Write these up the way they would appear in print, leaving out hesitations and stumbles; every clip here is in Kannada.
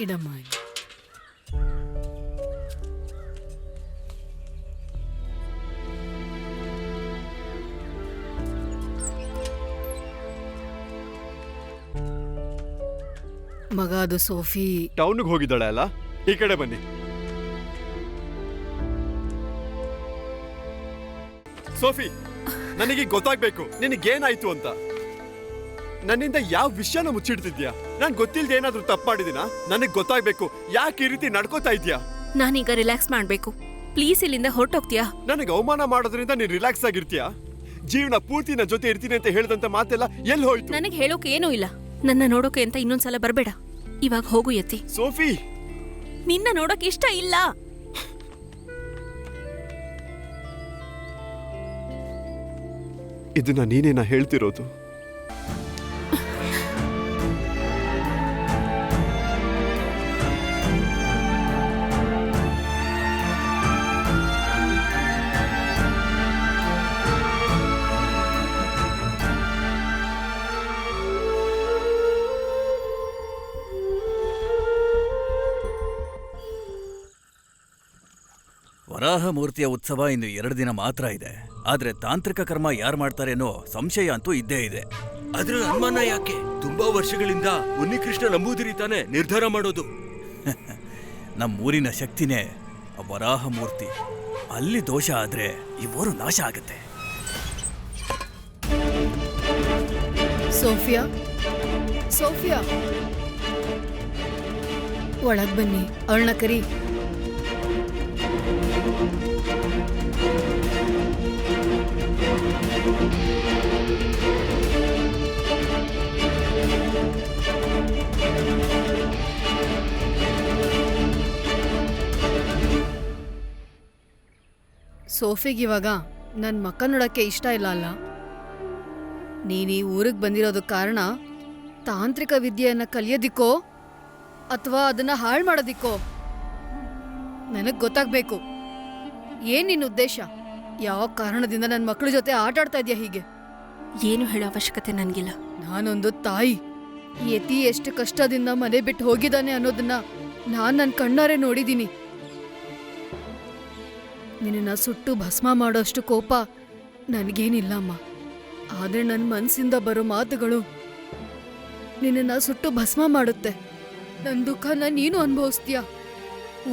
ಇಡಮ್ಮ. ಮಗ ಅದು ಸೋಫಿ ಟೌನ್ಗೆ ಹೋಗಿದ್ದಾಳೆ ಅಲ್ಲ, ಈ ಕಡೆ ಬನ್ನಿ. ಸೋಫಿ, ನನಗೆ ಗೊತ್ತಾಗ್ಬೇಕು ನಿನಗೇನಾಯ್ತು ಅಂತ. ನನ್ನಿಂದ ಯಾವ ವಿಷಯನ ಮುಚ್ಚಿಡ್ತಿದ್ಯಾ? ನಾನ್ ಗೊತ್ತಿಲ್ದೆ ಏನಾದ್ರೂ ತಪ್ಪು ಮಾಡಿದಿನಾ? ನನಗ್ ಗೊತ್ತಾಗ್ಬೇಕು, ಯಾಕೆ ಈ ರೀತಿ ನಡ್ಕೋತಾ ಇದ್ಯಾ? ನಾನೀಗ ರಿಲ್ಯಾಕ್ಸ್ ಮಾಡ್ಬೇಕು. ಪ್ಲೀಸ್ ಇಲ್ಲಿಂದ ಹೊರಟೋಗ್ತೀಯಾ? ನನಗೆ ಅವಮಾನ ಮಾಡೋದ್ರಿಂದ ನೀನ್ ರಿಲ್ಯಾಕ್ಸ್ ಆಗಿರ್ತೀಯಾ? ಜೀವನ ಪೂರ್ತಿ ನನ್ನ ಜೊತೆ ಇರ್ತೀನಿ ಅಂತ ಹೇಳಿದಂತ ಮಾತೆಲ್ಲ ಎಲ್ಲಿ ಹೋಯ್ತು? ನನಗೆ ಹೇಳೋಕೆ ಏನೂ ಇಲ್ಲ. ನನ್ನ ನೋಡೋಕೆ ಅಂತ ಇನ್ನೊಂದ್ಸಲ ಬರ್ಬೇಡ. ಇವಾಗ ಹೋಗು ಎತ್ತಿ. ಸೋಫಿ, ನಿನ್ನ ನೋಡೋಕೆ ಇಷ್ಟ ಇಲ್ಲ. ಇದನ್ನ ನೀನೇನಾ ಹೇಳ್ತಿರೋದು? ವರಾಹ ಮೂರ್ತಿಯ ಉತ್ಸವ ಇನ್ನು 2 ದಿನ ಮಾತ್ರ ಇದೆ. ಆದ್ರೆ ತಾಂತ್ರಿಕ ಕರ್ಮ ಯಾರು ಮಾಡ್ತಾರೆ ಅನ್ನೋ ಸಂಶಯ ಅಂತೂ ಇದ್ದೇ ಇದೆ. ಅದ್ರ ಅನುಮಾನ ಯಾಕೆ? ತುಂಬಾ ವರ್ಷಗಳಿಂದ ಉನ್ನಿಕೃಷ್ಣ ನಂಬೂದಿರಿ ತಾನೆ ನಿರ್ಧಾರ ಮಾಡೋದು. ನಮ್ಮೂರಿನ ಶಕ್ತಿನೇ ವರಾಹ ಮೂರ್ತಿ. ಅಲ್ಲಿ ದೋಷ ಆದ್ರೆ ಇವರು ನಾಶ ಆಗತ್ತೆ. ಸೋಫಿಯಾ, ಸೋಫಿಯಾ, ಒಳಗ್ ಬನ್ನಿ. ಅವಳನ್ನ ಕರಿ. ಸೋಫಿಗಿವಾಗ ನನ್ನ ಮಕ್ಕ ನೋಡಕ್ಕೆ ಇಷ್ಟ ಇಲ್ಲ ಅಲ್ಲ? ನೀನು ಈ ಊರಿಗೆ ಬಂದಿರೋದಕ್ಕೆ ಕಾರಣ ತಾಂತ್ರಿಕ ವಿದ್ಯೆಯನ್ನ ಕಲಿಯೋದಿಕ್ಕೋ ಅಥವಾ ಅದನ್ನ ಹಾಳು ಮಾಡೋದಿಕ್ಕೋ? ನನಗೆ ಗೊತ್ತಾಗ್ಬೇಕು. ಏನ್ ನಿನ್ನ ಉದ್ದೇಶ? ಯಾವ ಕಾರಣದಿಂದ ನನ್ನ ಮಕ್ಕಳ ಜೊತೆ ಆಟ ಆಡ್ತಾ ಇದೆಯಾ ಹೀಗೆ? ಏನು ಹೇಳೋ ಅವಶ್ಯಕತೆ ನನಗಿಲ್ಲ. ನಾನೊಂದು ತಾಯಿ. ಯತಿ ಎಷ್ಟು ಕಷ್ಟದಿಂದ ಮನೆ ಬಿಟ್ಟು ಹೋಗಿದ್ದಾನೆ ಅನ್ನೋದನ್ನ ನಾನು ನನ್ನ ಕಣ್ಣಾರೆ ನೋಡಿದ್ದೀನಿ. ನಿನ್ನ ಸುಟ್ಟು ಭಸ್ಮ ಮಾಡೋಷ್ಟು ಕೋಪ ನನಗೇನಿಲ್ಲಮ್ಮ. ಆದ್ರೆ ನನ್ನ ಮನಸ್ಸಿಂದ ಬರೋ ಮಾತುಗಳು ನಿನ್ನ ಸುಟ್ಟು ಭಸ್ಮ ಮಾಡುತ್ತೆ. ನನ್ನ ದುಃಖನ ನೀನು ಅನುಭವಿಸ್ತೀಯ.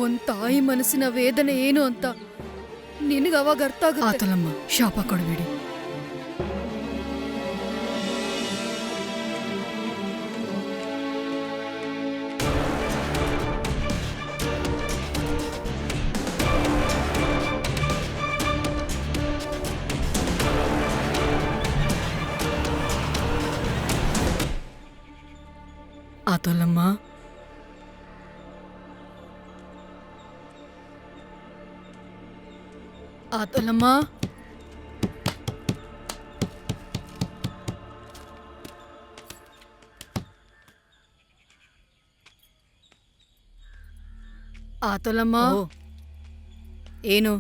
ಒಂದ್ ತಾಯಿ ಮನಸ್ಸಿನ ವೇದನೆ ಏನು ಅಂತ ನಿನಗೆ ಅವಾಗ ಅರ್ಥ ಆಗುತ್ತಲ್ಲಮ್ಮ. ಶಾಪ ಕೊಡಬೇಡಿ. ಆತೋಲಮ್ಮ, ಆತೋಲಮ್ಮ, ಆತೋಲಮ್ಮ. ಏನು?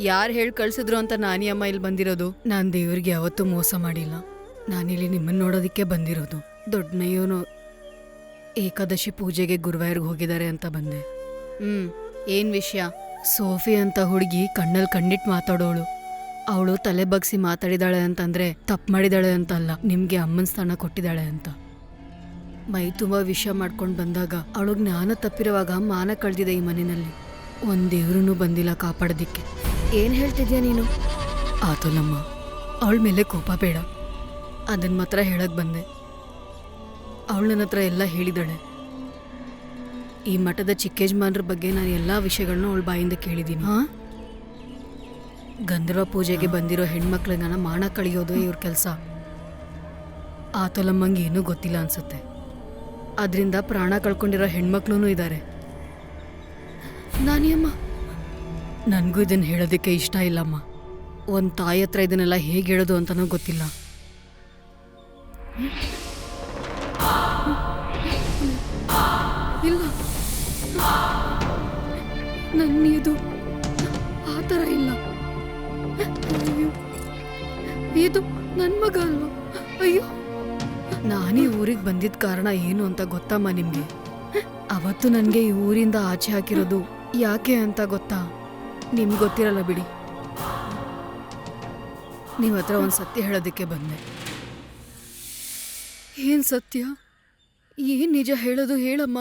ಯಾರು ಹೇಳಿ ಕಳ್ಸಿದ್ರು ಅಂತ ನಾನಿ ಅಮ್ಮ ಇಲ್ಲಿ ಬಂದಿರೋದು? ನಾನು ದೇವ್ರಿಗೆ ಯಾವತ್ತೂ ಮೋಸ ಮಾಡಿಲ್ಲ. ನಾನಿಲ್ಲಿ ನಿಮ್ಮನ್ನ ನೋಡೋದಕ್ಕೆ ಬಂದಿರೋದು. ದೊಡ್ಡನಯ್ಯೋನು ಏಕಾದಶಿ ಪೂಜೆಗೆ ಗುರುವಾರ್ಗೆ ಹೋಗಿದ್ದಾರೆ ಅಂತ ಬಂದೆ. ಏನ್ ವಿಷಯ? ಸೋಫಿ ಅಂತ ಹುಡುಗಿ ಕಣ್ಣಲ್ಲಿ ಕಣ್ಣಿಟ್ಟು ಮಾತಾಡೋಳು. ಅವಳು ತಲೆ ಬಗ್ಸಿ ಮಾತಾಡಿದಾಳೆ ಅಂತಂದ್ರೆ ತಪ್ಪು ಮಾಡಿದಾಳೆ ಅಂತ ಅಲ್ಲ, ನಿಮ್ಗೆ ಅಮ್ಮನ ಸ್ಥಾನ ಕೊಟ್ಟಿದ್ದಾಳೆ ಅಂತ. ಮೈ ತುಂಬ ವಿಷಯ ಮಾಡ್ಕೊಂಡು ಬಂದಾಗ ಅವಳು ಜ್ಞಾನ ತಪ್ಪಿರುವಾಗ ಮಾನ ಕಳೆದಿದೆ ಈ ಮನೆಯಲ್ಲಿ. ಒಂದ್ ದೇವ್ರೂ ಬಂದಿಲ್ಲ ಕಾಪಾಡೋದಿಕ್ಕೆ. ಏನ್ ಹೇಳ್ತಿದ್ಯಾ ನೀನು? ಆತೋಲಮ್ಮ, ಅವಳ ಮೇಲೆ ಕೋಪ ಬೇಡ. ಅದನ್ನ ಮಾತ್ರ ಹೇಳಕ್ ಬಂದೆ. ಅವಳು ನನ್ನ ಹತ್ರ ಎಲ್ಲ ಹೇಳಿದಾಳೆ. ಈ ಮಠದ ಚಿಕ್ಕೇಜ್ಮಾನ್ರ ಬಗ್ಗೆ ನಾನು ಎಲ್ಲಾ ವಿಷಯಗಳನ್ನ ಅವಳ ಬಾಯಿಂದ ಕೇಳಿದ್ದೀನಿ. ಗಂಧರ್ವ ಪೂಜೆಗೆ ಬಂದಿರೋ ಹೆಣ್ಮಕ್ಳನ್ನ ಮಾನ ಕಳಿಯೋದು ಇವ್ರ ಕೆಲಸ. ಆತೋಲಮ್ಮಂಗೆ ಏನೂ ಗೊತ್ತಿಲ್ಲ ಅನ್ಸುತ್ತೆ. ಅದರಿಂದ ಪ್ರಾಣ ಕಳ್ಕೊಂಡಿರೋ ಹೆಣ್ಮಕ್ಳೂ ಇದ್ದಾರೆ. ನಾನಿಯಮ್ಮ, ನನಗೂ ಇದನ್ನು ಹೇಳೋದಕ್ಕೆ ಇಷ್ಟ ಇಲ್ಲಮ್ಮ. ಒಂದು ತಾಯಿ ಹತ್ರ ಇದನ್ನೆಲ್ಲ ಹೇಗೆ ಹೇಳೋದು ಅಂತನೂ ಗೊತ್ತಿಲ್ಲ. ಇಲ್ಲ, ನನ್ನ ಇದು ಆ ಥರ ಇಲ್ಲ. ಇದು ನನ್ ಮಗ ಅಲ್ವಾ? ಅಯ್ಯೋ, ನಾನೀ ಊರಿಗೆ ಬಂದಿದ್ದ ಕಾರಣ ಏನು ಅಂತ ಗೊತ್ತಮ್ಮ ನಿಮ್ಗೆ? ಅವತ್ತು ನನ್ಗೆ ಈ ಊರಿಂದ ಆಚೆ ಹಾಕಿರೋದು ಯಾಕೆ ಅಂತ ಗೊತ್ತಾ? ನಿಮ್ಗೆ ಗೊತ್ತಿರಲ್ಲ ಬಿಡಿ. ನೀವ್ ಹತ್ರ ಒಂದ್ ಸತ್ಯ ಹೇಳೋದಕ್ಕೆ ಬಂದೆ. ಏನ್ ಸತ್ಯ? ಏನ್ ನಿಜ ಹೇಳೋದು ಹೇಳಮ್ಮ.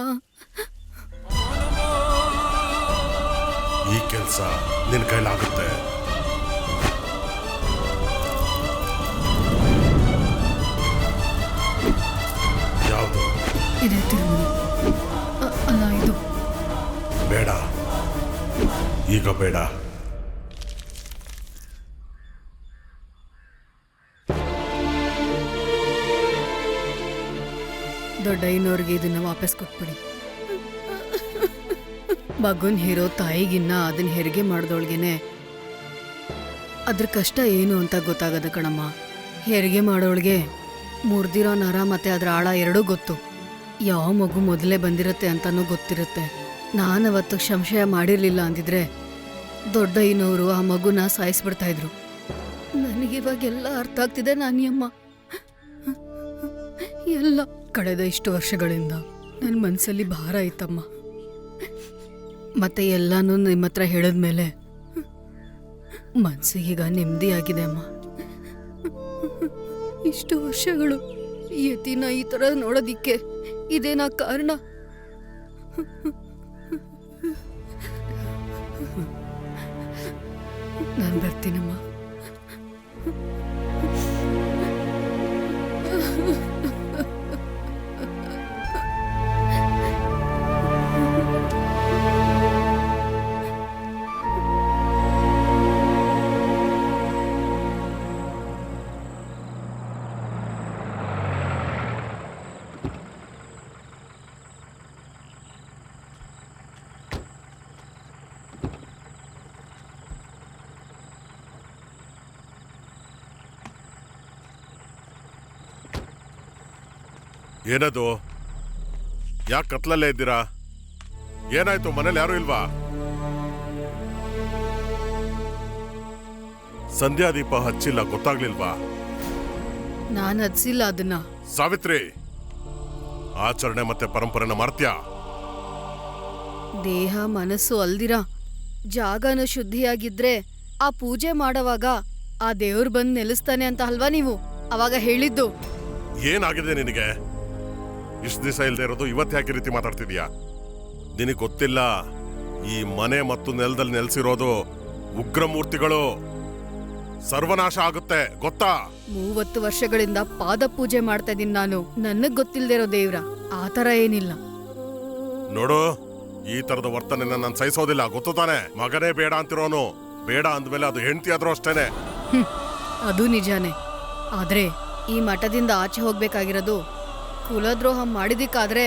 ಈ ಕೆಲಸ ನಿನ್ ಕೈಲಾಗುತ್ತೆ. ಯಾವುದು? ಇದೇ ತಿರುಮಲ. ಅಲ್ಲ, ಇದು ಬೇಡ, ಈಗ ಬೇಡ. ದೊಡ್ಡಯ್ಯನವ್ರಿಗೆ ಇದನ್ನ ವಾಪಸ್ ಕೊಟ್ಬಿಡಿ. ಮಗುನ್ ಹೇರೋ ತಾಯಿಗಿನ್ನ ಅದನ್ನ ಹೆರಿಗೆ ಮಾಡ್ದೋಳ್ಗೆನೆ ಅದ್ರ ಕಷ್ಟ ಏನು ಅಂತ ಗೊತ್ತಾಗದ ಕಣಮ್ಮ. ಹೆರಿಗೆ ಮಾಡೋಳ್ಗೆ ಮುರ್ದಿರೋ ನರ ಮತ್ತೆ ಅದ್ರ ಆಳ ಎರಡೂ ಗೊತ್ತು. ಯಾವ ಮಗು ಮೊದಲೇ ಬಂದಿರತ್ತೆ ಅಂತಾನೂ ಗೊತ್ತಿರುತ್ತೆ. ನಾನವತ್ತು ಸಂಶಯ ಮಾಡಿರ್ಲಿಲ್ಲ ಅಂದಿದ್ರೆ ದೊಡ್ಡಯ್ಯನವರು ಆ ಮಗುನ ಸಾಯಿಸ್ಬಿಡ್ತಾ ಇದ್ರು. ನನಗಿವಾಗೆಲ್ಲ ಅರ್ಥ ಆಗ್ತಿದೆ ನಾನಿ ಅಮ್ಮ. ಎಲ್ಲ ಕಳೆದ ಇಷ್ಟು ವರ್ಷಗಳಿಂದ ನನ್ನ ಮನಸ್ಸಲ್ಲಿ ಭಾರ ಐತಮ್ಮ. ಮತ್ತೆ ಎಲ್ಲಾನು ನಿಮ್ಮ ಹತ್ರ ಹೇಳಿದ್ಮೇಲೆ ಮನ್ಸಿಗೀಗ ನೆಮ್ಮದಿ ಆಗಿದೆ ಅಮ್ಮ. ಇಷ್ಟು ವರ್ಷಗಳು ಯತಿನ ಈ ತರ ನೋಡೋದಿಕ್ಕೆ ಇದೇನಾ ಕಾರಣ? ನಾನು ಬರ್ತೀನಮ್ಮ. ಏನದು? ಯಾಕೆ ಕತ್ಲಲ್ಲೇ ಇದ್ದೀರಾ? ಏನಾಯ್ತು? ಮನೇಲಿ ಯಾರು ಇಲ್ವಾ? ಸಂಧ್ಯಾ ದೀಪ ಹಚ್ಚಿಲ್ಲ, ಗೊತ್ತಾಗ್ಲಿಲ್ವಾ? ನಾನು ಹಚ್ಚಿಲ್ಲ ಅದನ್ನ. ಸಾವಿತ್ರಿ, ಆಚರಣೆ ಮತ್ತೆ ಪರಂಪರೆನ ಮರ್ತ್ಯಾ? ದೇಹ ಮನಸ್ಸು ಅಲ್ದಿರ ಜಾಗನ ಶುದ್ಧಿಯಾಗಿದ್ರೆ ಆ ಪೂಜೆ ಮಾಡೋವಾಗ ಆ ದೇವ್ರು ಬಂದು ನೆಲೆಸ್ತಾನೆ ಅಂತ ಅಲ್ವಾ ನೀವು ಅವಾಗ ಹೇಳಿದ್ದು? ಏನಾಗಿದೆ ನಿನಗೆ? ಇಷ್ಟು ದಿವಸ ಇಲ್ದೇ ಇರೋದು ಇವತ್ತು ಯಾಕೆ ರೀತಿ ಮಾತಾಡ್ತಿದ್ಯಾ? ನಿನಗೆ ಗೊತ್ತಿಲ್ಲ, ಈ ಮನೆ ಮತ್ತು ನೆಲದಲ್ಲಿ ನೆಲೆಸಿರೋದು ಉಗ್ರ ಮೂರ್ತಿಗಳು. ಸರ್ವನಾಶ ಆಗುತ್ತೆ, ಗೊತ್ತಾ? 30 ವರ್ಷಗಳಿಂದ ಪಾದ ಪೂಜೆ ಮಾಡ್ತಾ ಇದೀನಿ ನಾನು. ನನಗ್ ಗೊತ್ತಿಲ್ದೇ ಇರೋ ದೇವ್ರ ಆತರ ಏನಿಲ್ಲ. ನೋಡು, ಈ ತರದ ವರ್ತನೆನ ನಾನು ಸಹಿಸೋದಿಲ್ಲ, ಗೊತ್ತು ತಾನೆ? ಮಗನೇ ಬೇಡ ಅಂತಿರೋನು ಬೇಡ ಅಂದ್ಮೇಲೆ ಅದು ಹೆಂಡತಿ ಆದ್ರೂ ಅಷ್ಟೇನೆ. ಅದು ನಿಜಾನೇ. ಆದ್ರೆ ಈ ಮಠದಿಂದ ಆಚೆ ಹೋಗ್ಬೇಕಾಗಿರೋದು ಕುಲದ್ರೋಹ ಮಾಡಿದಕ್ಕಾದ್ರೆ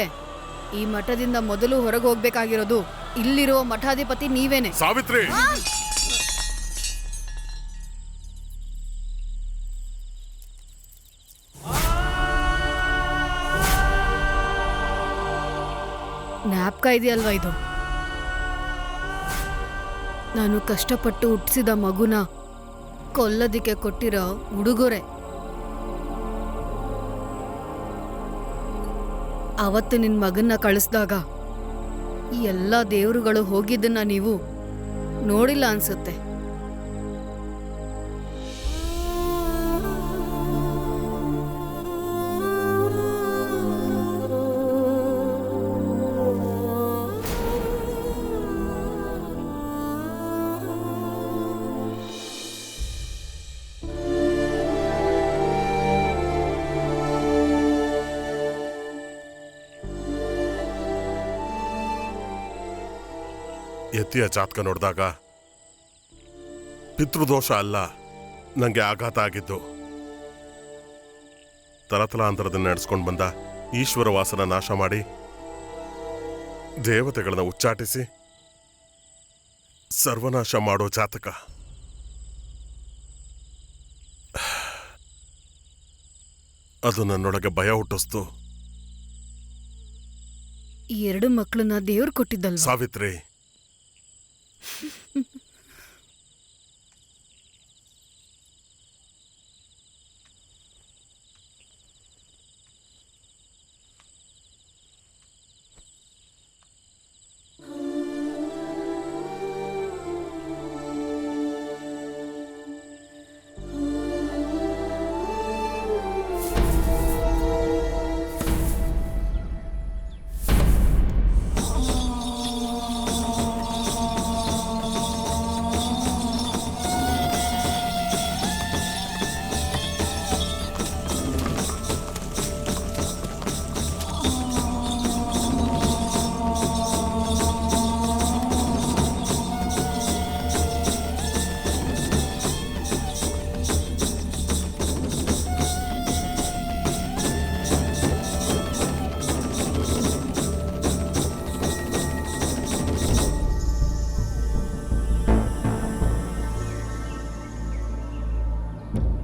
ಈ ಮಠದಿಂದ ಮೊದಲು ಹೊರಗೆ ಹೋಗ್ಬೇಕಾಗಿರೋದು ಇಲ್ಲಿರುವ ಮಠಾಧಿಪತಿ ನೀವೇನೆ. ಸಾವಿತ್ರಿ, ಜ್ಞಾಪಕ ಇದೆಯಲ್ವಾ ಇದು? ನಾನು ಕಷ್ಟಪಟ್ಟು ಹುಟ್ಟಿಸಿದ ಮಗುನ ಕೊಲ್ಲದಿಕ್ಕೆ ಕೊಟ್ಟಿರೋ ಉಡುಗೊರೆ. ಅವತ್ತು ನಿನ್ ಮಗನ್ನ ಕಳಿಸ್ದಾಗ ಈ ಎಲ್ಲ ದೇವರುಗಳು ಹೋಗಿದ್ದನ್ನ ನೀವು ನೋಡಿಲ್ಲ ಅನ್ಸುತ್ತೆ. ಯತಿಯ ಜಾತಕ ನೋಡಿದಾಗ ಪಿತೃದೋಷ ಅಲ್ಲ, ನಂಗೆ ಆಘಾತ ಆಗಿದ್ದು. ತಲತಲಾಂತರದಿಂದ ನಡೆಸ್ಕೊಂಡು ಬಂದ ಈಶ್ವರ ವಾಸನ ನಾಶ ಮಾಡಿ ದೇವತೆಗಳನ್ನ ಉಚ್ಚಾಟಿಸಿ ಸರ್ವನಾಶ ಮಾಡೋ ಜಾತಕ. ಅದು ನನ್ನೊಳಗೆ ಭಯ ಹುಟ್ಟಿಸ್ತು. ಈ 2 ಮಕ್ಕಳನ್ನ ದೇವ್ರು ಕೊಟ್ಟಿದ್ದಲ್ವಾ? ಸಾವಿತ್ರಿ,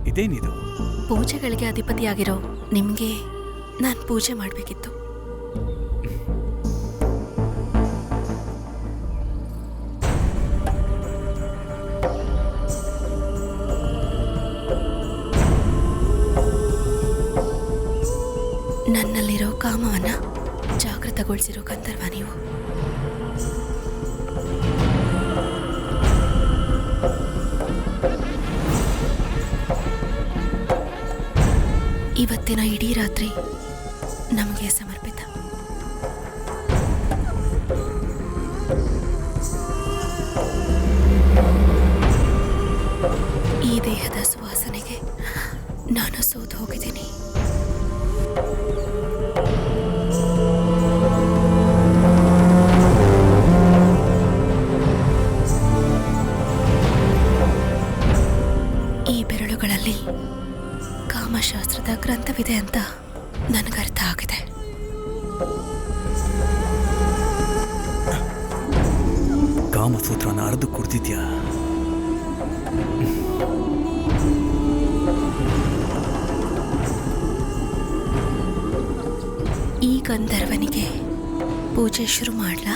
ಇದೇನಿದು? ಪೂಜೆಗಳಿಗೆ ಅಧಿಪತಿಯಾಗಿರೋ ನಿಮ್ಗೆ ನಾನು ಪೂಜೆ ಮಾಡಬೇಕಿತ್ತು. ನನ್ನಲ್ಲಿರೋ ಕಾಮವನ್ನ ಜಾಗೃತಗೊಳಿಸಿರೋ ಗಂಧರ್ವ ನೀವು. ಇವತ್ತಿನ ಇಡೀ ರಾತ್ರಿ ನಮಗೆ ಸಮರ್ಪಿತ. ಈ ದೇಹದ ಸುವಾಸನೆಗೆ ನಾನು ಸೋತು ಹೋಗಿದ್ದೀನಿ. ಈ ಬೆರಳುಗಳಲ್ಲಿ ಕಾಮಶಾಸ್ತ್ರದ ಗ್ರಂಥವಿದೆ ಅಂತ ನನಗರ್ಥ ಆಗಿದೆ. ಕಾಮಸೂತ್ರನ ಅರ್ದು ಕುಡ್ದಿದ್ಯಾ? ಈ ಗಂಧರ್ವನಿಗೆ ಪೂಜೆ ಶುರು ಮಾಡ್ಲಾ?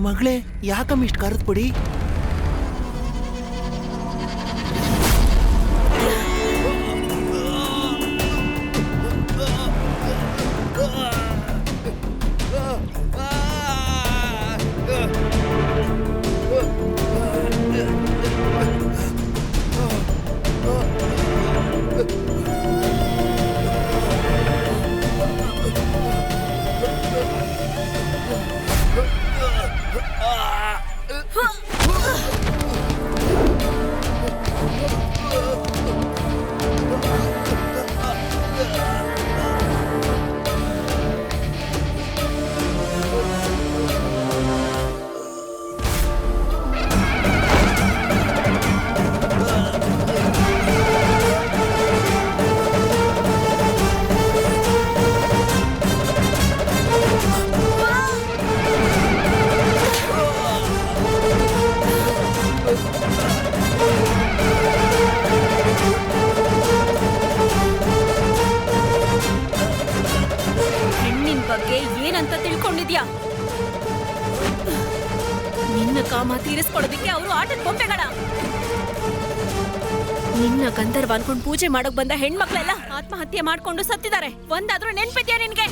ಮಗಳೇ, ಯಾಕಮ್ಮ ಇಷ್ಟು ಕರೆದು ಬಿಡಿ? ನಿನ್ ಬಗ್ಗೆ ಏನಂತ ತಿಳ್ಕೊಂಡಿದ್ಯಾ? ನಿನ್ನ ಕಾಮ ತೀರಿಸ್ಕೊಳ್ಳೋದಿಕ್ಕೆ ಅವರು ಆಟದ ಬೊಂಬೆಗಳ. ನಿನ್ನ ಗಂಧರ್ವ ಅನ್ಕೊಂಡ್ ಪೂಜೆ ಮಾಡೋಕ್ ಬಂದ ಹೆಣ್ಮಕ್ಳೆಲ್ಲ ಆತ್ಮಹತ್ಯೆ ಮಾಡ್ಕೊಂಡು ಸತ್ತಿದ್ದಾರೆ. ಒಂದಾದ್ರೂ ನೆನ್ಪಿದ್ಯಾ ನಿನ್ಗೆ?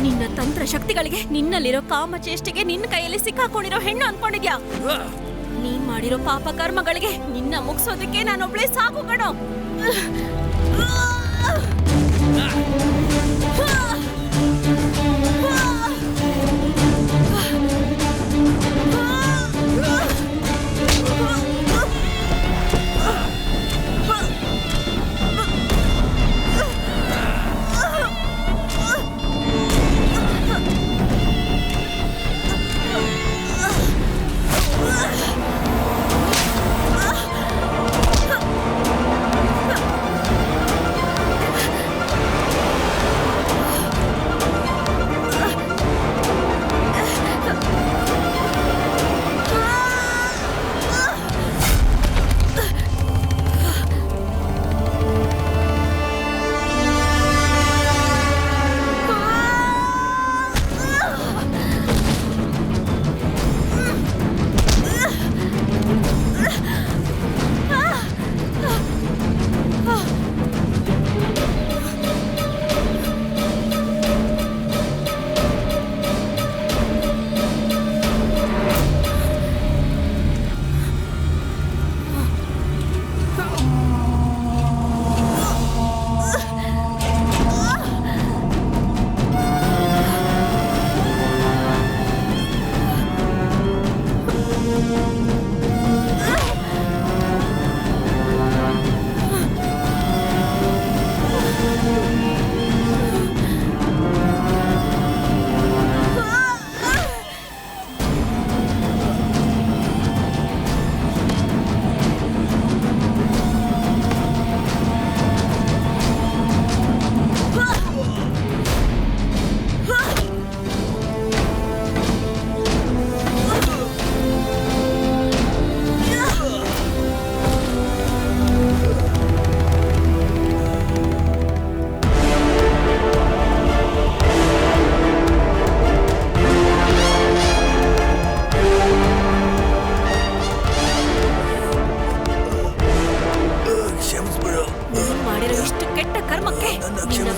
ನಿನ್ನ ತಂತ್ರ ಶಕ್ತಿಗಳಿಗೆ, ನಿನ್ನಲ್ಲಿರೋ ಕಾಮ ಚೇಷ್ಟೆಗೆ ನಿನ್ನ ಕೈಯಲ್ಲಿ ಸಿಕ್ಕಾಕೊಂಡಿರೋ ಹೆಣ್ಣು ಅನ್ಕೊಂಡಿದ್ಯಾ? ನೀನ್ ಮಾಡಿರೋ ಪಾಪ ಕರ್ಮಗಳಿಗೆ ನಿನ್ನ ಮುಗಿಸೋದಕ್ಕೆ ನಾನೊಬ್ಳೇ ಸಾಕು ಕಣೋ.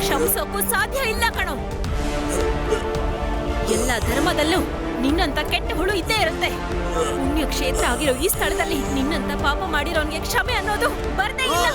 ಕ್ಷಮಿಸೋಕ್ಕೂ ಸಾಧ್ಯ ಇಲ್ಲ ಕಣೋ. ಎಲ್ಲ ಧರ್ಮದಲ್ಲೂ ನಿನ್ನಂತ ಕೆಟ್ಟ ಹುಳು ಇದ್ದೇ ಇರುತ್ತೆ. ಪುಣ್ಯ ಕ್ಷೇತ್ರ ಆಗಿರೋ ಈ ಸ್ಥಳದಲ್ಲಿ ನಿನ್ನಂತ ಪಾಪ ಮಾಡಿರೋನ್ಗೆ ಕ್ಷಮೆ ಅನ್ನೋದು ಬರ್ದೇ ಇಲ್ಲ.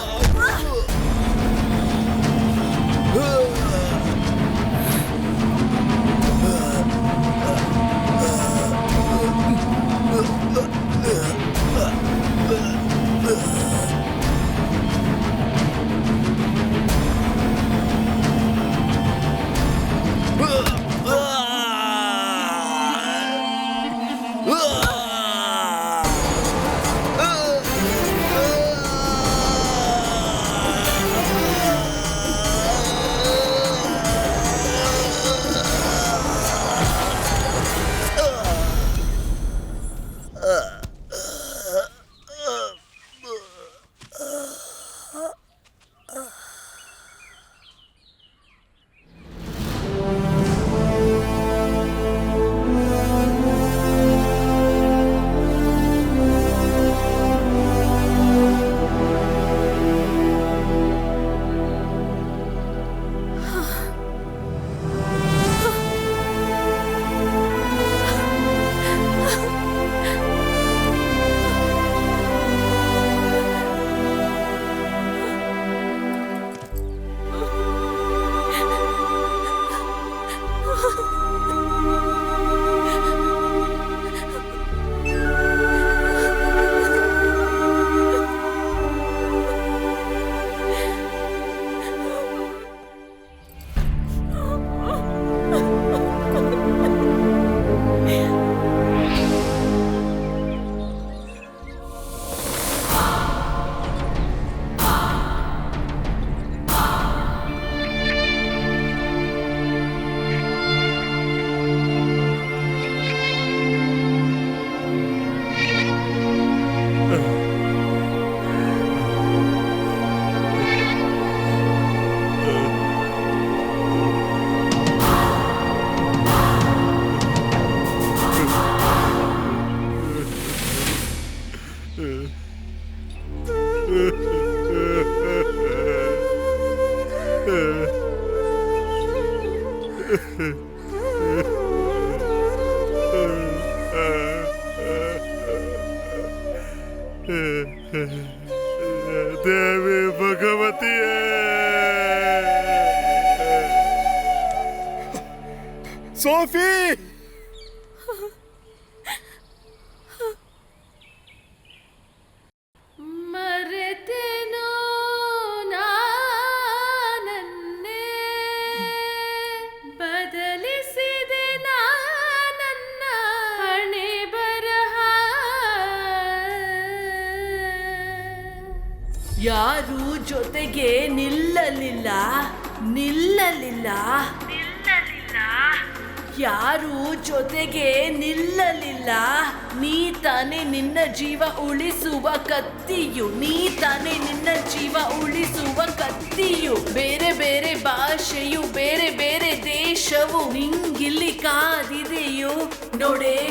ದೇವಿ ಭಗವತಿಯೇ ಸೋಫಿ ಮರೆತೆನೋ ನಾನನ್ನೇ ಬದಲಿಸಿದೆ ನನ್ನ ಹಣೆ ಬರಹ ಯಾರು ಜೊತೆಗೆ ನಿಲ್ಲಲಿಲ್ಲ ಯಾರು ಜೊತೆಗೆ ನಿಲ್ಲಲಿಲ್ಲ ನೀ ತಾನೇ ನಿನ್ನ ಜೀವ ಉಳಿಸುವ ಕತ್ತಿಯು ಬೇರೆ ಬೇರೆ ಭಾಷೆಯು ಬೇರೆ ಬೇರೆ ದೇಶವು ನಿಂಗಿಲ್ಲಿ ಕಾದಿದೆಯೋ ನೋಡೆ